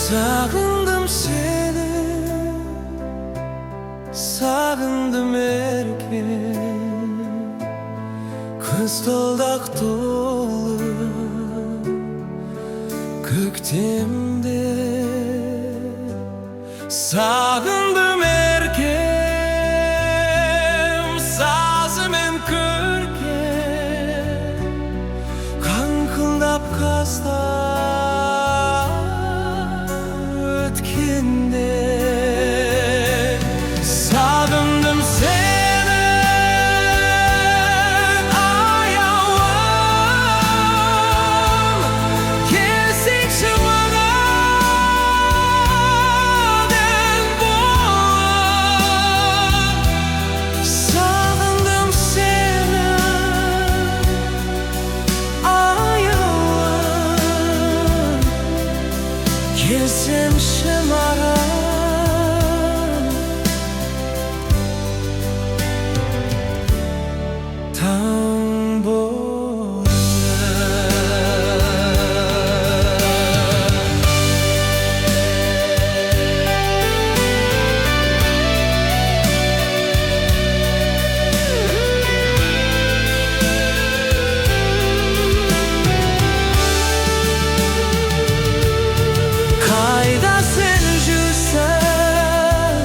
Сағындым сені, сағындым еркем, күз толдақ толы көктемде. Сағындым еркем, сазымен көркем, қаңқылдап қаздар өткенде. Сағындым сені, аяулым, келсеңші маған ен болып. Сағындым сені, аяулым, келсеңші маған. Таң болып. Қайда сен жүрсің,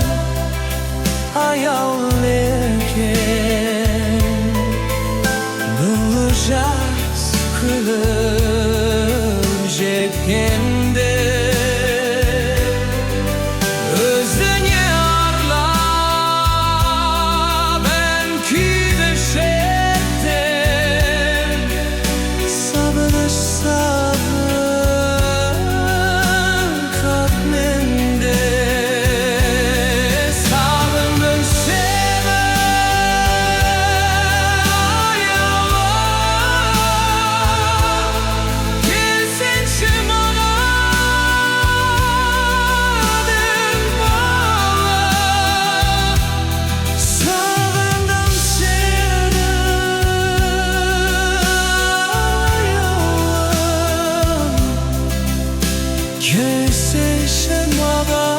аяулым еркем, нұрлы жаз күліп жеткенде. Өзіңе арнап ән күйді шерттім, сағыныш сабыр менде. Сағындым сені, аяулым, келсеңші маған ен болып. Сағындым сені, аяулым, келсеңші маған.